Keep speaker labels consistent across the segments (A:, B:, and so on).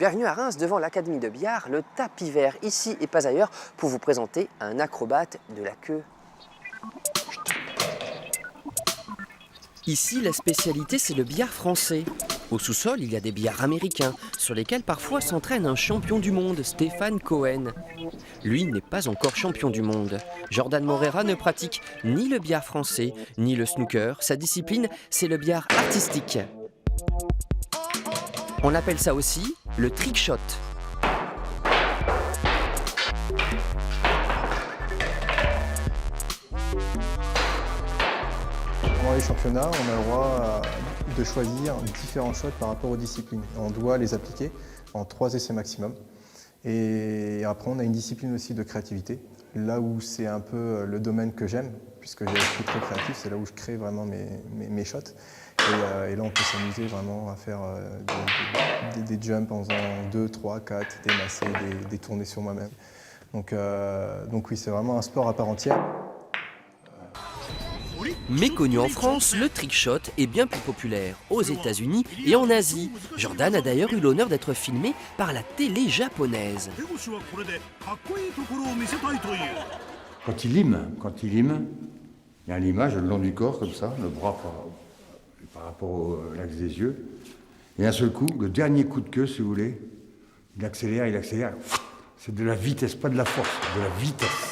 A: Bienvenue à Reims devant l'Académie de billard, le tapis vert, ici et pas ailleurs, pour vous présenter un acrobate de la queue. Ici, la spécialité, c'est le billard français. Au sous-sol, il y a des billards américains, sur lesquels parfois s'entraîne un champion du monde, Stéphane Cohen. Lui n'est pas encore champion du monde. Jordan Morera ne pratique ni le billard français, ni le snooker. Sa discipline, c'est le billard artistique. On appelle ça aussi le trick shot.
B: Pendant les championnats, on a le droit de choisir différents shots par rapport aux disciplines. On doit les appliquer en 3 essais maximum. Et après, on a une discipline aussi de créativité. Là où c'est un peu le domaine que j'aime, puisque je suis très créatif, c'est là où je crée vraiment mes shots. Et là, on peut s'amuser vraiment à faire des jumps en faisant 2, 3, 4, des massés, des tournées sur moi-même. Donc oui, c'est vraiment un sport à part entière.
A: Méconnu en France, le trick shot est bien plus populaire aux États-Unis et en Asie. Jordan a d'ailleurs eu l'honneur d'être filmé par la télé japonaise.
C: Quand il lime, il y a l'image le long du corps, comme ça, le bras par rapport à l'axe des yeux. Et d'un seul coup, le dernier coup de queue, si vous voulez, il accélère. C'est de la vitesse, pas de la force, de la vitesse.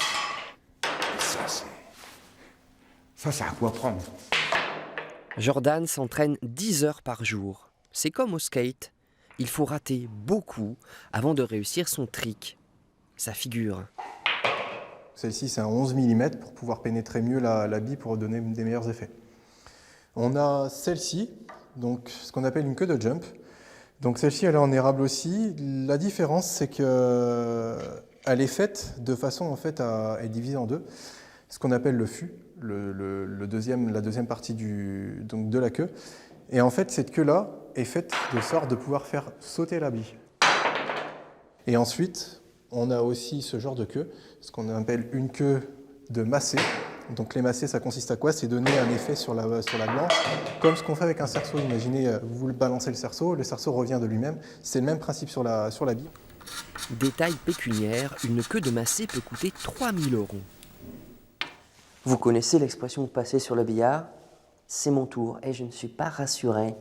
C: Ça, c'est à quoi prendre.
A: Jordan s'entraîne 10 heures par jour. C'est comme au skate. Il faut rater beaucoup avant de réussir son trick, sa figure.
B: Celle-ci, c'est un 11 mm pour pouvoir pénétrer mieux la bille pour donner des meilleurs effets. On a celle-ci, donc ce qu'on appelle une queue de jump. Donc celle-ci, elle est en érable aussi. La différence, c'est qu'elle est faite de façon en fait à être divisée en deux. Ce qu'on appelle le fût, la deuxième partie de la queue. Et en fait, cette queue-là est faite de sorte de pouvoir faire sauter la bille. Et ensuite, on a aussi ce genre de queue, ce qu'on appelle une queue de massé. Donc les massés, ça consiste à quoi? C'est donner un effet sur la blanche, comme ce qu'on fait avec un cerceau. Imaginez, vous balancez le cerceau revient de lui-même. C'est le même principe sur la bille.
A: Détail pécuniaire, une queue de massé peut coûter 3 000 €. Vous connaissez l'expression passer sur le billard? C'est mon tour et je ne suis pas rassuré.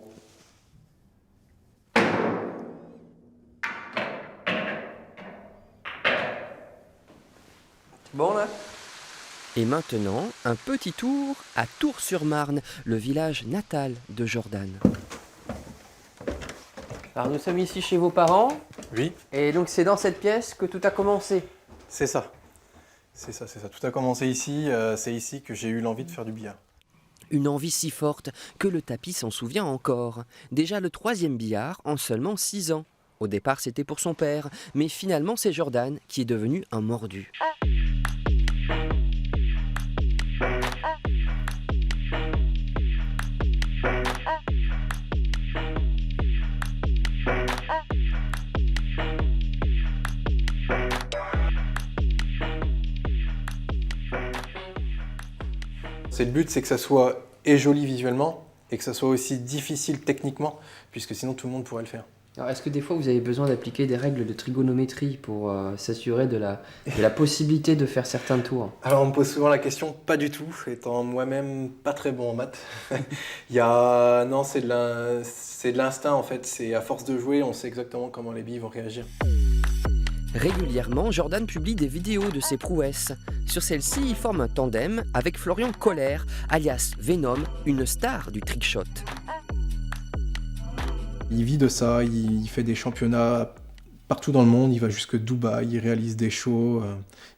A: Bon là? Et maintenant, un petit tour à Tours-sur-Marne, le village natal de Jordan. Alors nous sommes ici chez vos parents.
B: Oui.
A: Et donc c'est dans cette pièce que tout a commencé.
B: C'est ça. C'est ça. Tout a commencé ici. C'est ici que j'ai eu l'envie de faire du billard.
A: Une envie si forte que le tapis s'en souvient encore. Déjà le 3e billard en seulement 6 ans. Au départ c'était pour son père, mais finalement c'est Jordan qui est devenu un mordu.
B: Le but, c'est que ça soit joli visuellement et que ça soit aussi difficile techniquement, puisque sinon tout le monde pourrait le faire.
D: Alors, est-ce que des fois vous avez besoin d'appliquer des règles de trigonométrie pour s'assurer de la possibilité de faire certains tours?
B: Alors on me pose souvent la question, pas du tout, étant moi-même pas très bon en maths. Non, c'est de l'instinct en fait, c'est à force de jouer, on sait exactement comment les billes vont réagir.
A: Régulièrement, Jordan publie des vidéos de ses prouesses. Sur celle-ci, il forme un tandem avec Florian Kohler, alias Venom, une star du trick shot.
B: Il vit de ça, il fait des championnats partout dans le monde, il va jusque Dubaï, il réalise des shows,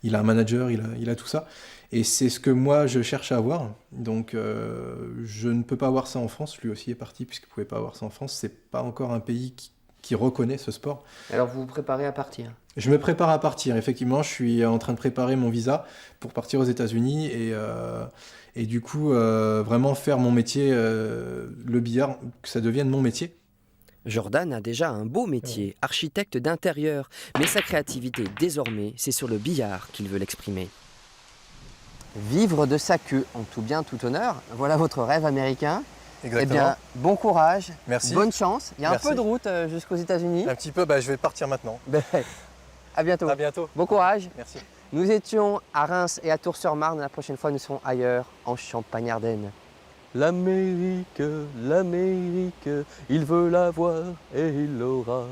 B: il a un manager, il a tout ça. Et c'est ce que moi je cherche à avoir. Donc je ne peux pas avoir ça en France, lui aussi est parti puisqu'il ne pouvait pas avoir ça en France. C'est pas encore un pays qui reconnaît ce sport.
D: Alors vous vous préparez à partir?
B: Je me prépare à partir, effectivement, je suis en train de préparer mon visa pour partir aux États-Unis et du coup vraiment faire mon métier, le billard, que ça devienne mon métier.
A: Jordan a déjà un beau métier, architecte d'intérieur, mais sa créativité désormais, c'est sur le billard qu'il veut l'exprimer. Vivre de sa queue en tout bien, tout honneur, voilà votre rêve américain.
B: Exactement.
A: Eh bien, bon courage,
B: Merci.
A: bonne chance. Il y a
B: Merci.
A: un peu de route jusqu'aux États-Unis.
B: Un petit peu, je vais partir maintenant.
A: Ben, à bientôt.
B: À bientôt.
A: Bon courage.
B: Merci.
A: Nous étions à Reims et à Tours-sur-Marne. La prochaine fois, nous serons ailleurs, en Champagne-Ardenne. L'Amérique, l'Amérique, il veut la voir et il l'aura.